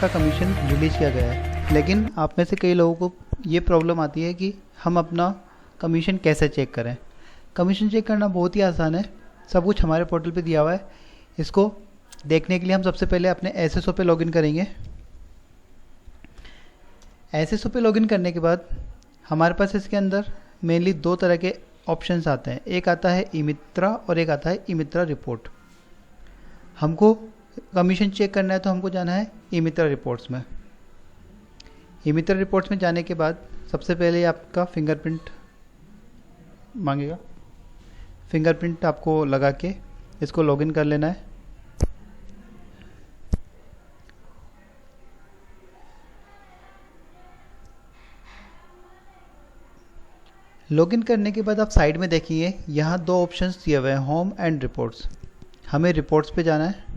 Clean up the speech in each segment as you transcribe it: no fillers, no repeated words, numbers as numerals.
का commission release किया गया है। लेकिन आप में से कई लोगों को ये प्रॉब्लम आती है कि हम अपना कमीशन कैसे चेक करें। कमीशन चेक करना बहुत ही आसान है, सब कुछ हमारे पोर्टल पे दिया हुआ है। इसको देखने के लिए हम सबसे पहले अपने एसएसओ पे लॉगिन करेंगे। एसएसओ पे लॉगिन करने के बाद हमारे पास इसके अंदर मेनली दो तरह के ऑप्शंस आते हैं, एक आता है ई मित्रा और एक आता है ई मित्रा रिपोर्ट। हमको कमीशन चेक करना है तो हमको जाना है ई मित्रा रिपोर्ट्स में। ई मित्रा रिपोर्ट्स में जाने के बाद सबसे पहले आपका फिंगरप्रिंट मांगेगा। फिंगरप्रिंट आपको लगा के इसको लॉगिन कर लेना है। लॉगिन करने के बाद आप साइड में देखिए यहाँ दो ऑप्शंस दिए हुए हैं, होम एंड रिपोर्ट्स। हमें रिपोर्ट्स पे जाना है,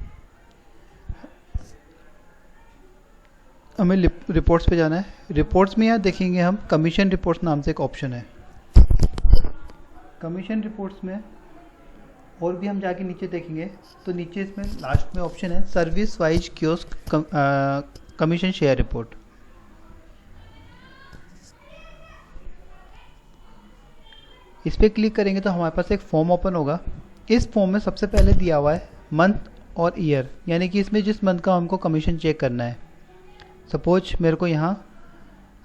रिपोर्ट्स पे जाना है। रिपोर्ट्स में यहाँ देखेंगे हम कमीशन रिपोर्ट्स नाम से एक ऑप्शन है। कमीशन रिपोर्ट्स में और भी हम जाके नीचे देखेंगे तो नीचे इसमें लास्ट में ऑप्शन है service wise kiosk commission share report. इस पर क्लिक करेंगे तो हमारे पास एक फॉर्म ओपन होगा। इस फॉर्म में सबसे पहले दिया हुआ है मंथ और ईयर, यानी कि इसमें जिस मंथ का हमको कमीशन चेक करना है। सपोज मेरे को यहाँ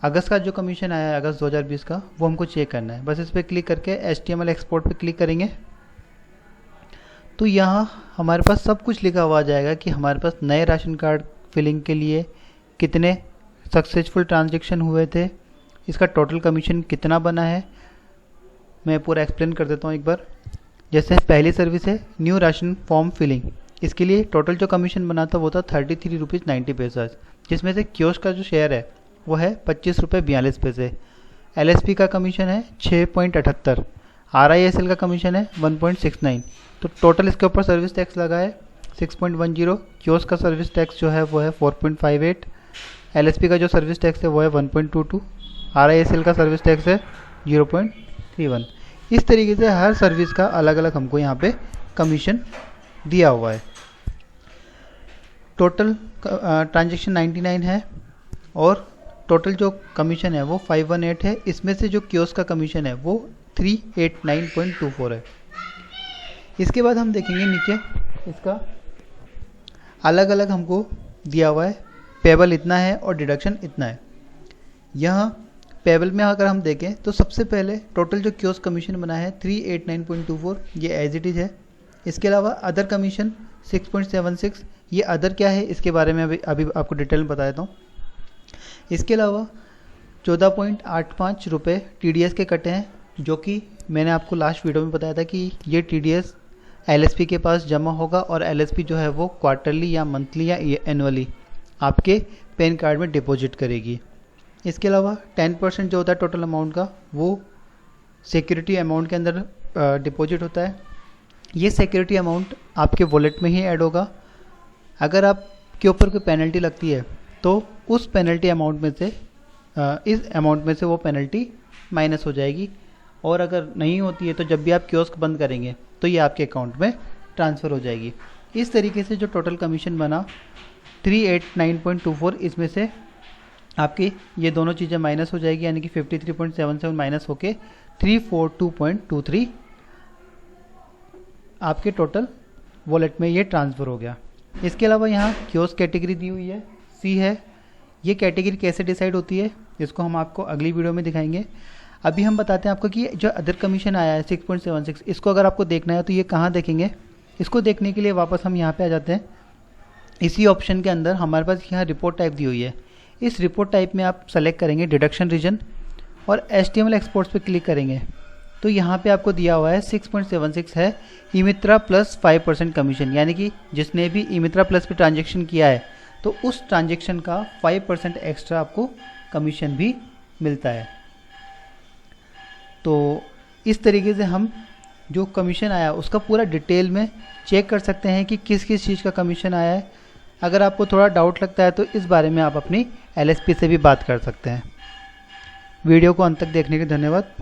अगस्त का जो कमीशन आया है अगस्त 2020 का, वो हमको चेक करना है। बस इस पर क्लिक करके HTML एक्सपोर्ट पे क्लिक करेंगे तो यहाँ हमारे पास सब कुछ लिखा हुआ आ जाएगा कि हमारे पास नए राशन कार्ड फिलिंग के लिए कितने सक्सेसफुल ट्रांजैक्शन हुए थे, इसका टोटल कमीशन कितना बना है। मैं पूरा एक्सप्लेन कर देता हूँ एक बार। जैसे पहली सर्विस है न्यू राशन फॉर्म फिलिंग, इसके लिए टोटल जो कमीशन बना था वो था 33 रुपीज़ 90 पैसा, जिसमें से कियोस्क का जो शेयर है वो है 25 रुपये 42 पैसे। LSP का कमीशन है 6.78, RISL का कमीशन है 1.69। तो टोटल इसके ऊपर सर्विस टैक्स लगा है 6.10। कियोस्क का सर्विस टैक्स जो है वो है 4.58। LSP का जो सर्विस टैक्स है वो है 1.22। RISL का सर्विस टैक्स है 0.31। इस तरीके से हर सर्विस का अलग अलग हमको यहाँ पे कमीशन दिया हुआ है। टोटल ट्रांजैक्शन 99 है और टोटल जो कमीशन है वो 518 है। इसमें से जो कियोस्क का कमीशन है वो 389.24 है। इसके बाद हम देखेंगे नीचे इसका अलग अलग हमको दिया हुआ है, पेबल इतना है और डिडक्शन इतना है। यहाँ पेबल में अगर हम देखें तो सबसे पहले टोटल जो कियोस्क कमीशन बना है 389.24, ये एज इट इज़ है। इसके अलावा अदर कमीशन 6.76, ये अदर क्या है इसके बारे में अभी आपको डिटेल में बता देता हूँ। इसके अलावा 14.85 रुपये TDS के कटे हैं, जो कि मैंने आपको लास्ट वीडियो में बताया था कि ये TDS LSP के पास जमा होगा और LSP जो है वो क्वार्टरली या मंथली या एनुअली आपके पैन कार्ड में डिपॉजिट करेगी। इसके अलावा 10% जो होता है टोटल अमाउंट का वो सिक्योरिटी अमाउंट के अंदर डिपॉजिट होता है। ये सिक्योरिटी अमाउंट आपके वॉलेट में ही ऐड होगा। अगर आपके ऊपर कोई पेनल्टी लगती है तो उस पेनल्टी अमाउंट में से इस अमाउंट में से वो पेनल्टी माइनस हो जाएगी, और अगर नहीं होती है तो जब भी आप कियोस्क बंद करेंगे तो ये आपके अकाउंट में ट्रांसफ़र हो जाएगी। इस तरीके से जो टोटल कमीशन बना 389.24, इसमें से आपकी ये दोनों चीज़ें माइनस हो जाएगी, यानी कि 53.77 माइनस होके 342.23 आपके टोटल वॉलेट में ये ट्रांसफ़र हो गया। इसके अलावा यहाँ कियोस्क कैटेगरी दी हुई है, C है। ये कैटेगरी कैसे डिसाइड होती है इसको हम आपको अगली वीडियो में दिखाएंगे। अभी हम बताते हैं आपको कि जो अदर कमीशन आया है 6.76, इसको अगर आपको देखना है तो ये कहाँ देखेंगे। इसको देखने के लिए वापस हम यहाँ पे आ जाते हैं। इसी ऑप्शन के अंदर हमारे पास यहाँ रिपोर्ट टाइप दी हुई है। इस रिपोर्ट टाइप में आप सेलेक्ट करेंगे डिडक्शन रीजन और HTML एक्सपोर्ट्स पे क्लिक करेंगे तो यहाँ पे आपको दिया हुआ है 6.76 है ई मित्रा प्लस 5% कमीशन, यानी कि जिसने भी ई मित्रा प्लस पे ट्रांजेक्शन किया है तो उस ट्रांजेक्शन का 5% एक्स्ट्रा आपको कमीशन भी मिलता है। तो इस तरीके से हम जो कमीशन आया उसका पूरा डिटेल में चेक कर सकते हैं कि किस किस चीज़ का कमीशन आया है। अगर आपको थोड़ा डाउट लगता है तो इस बारे में आप अपनी LSP से भी बात कर सकते हैं। वीडियो को अंत तक देखने के लिए धन्यवाद।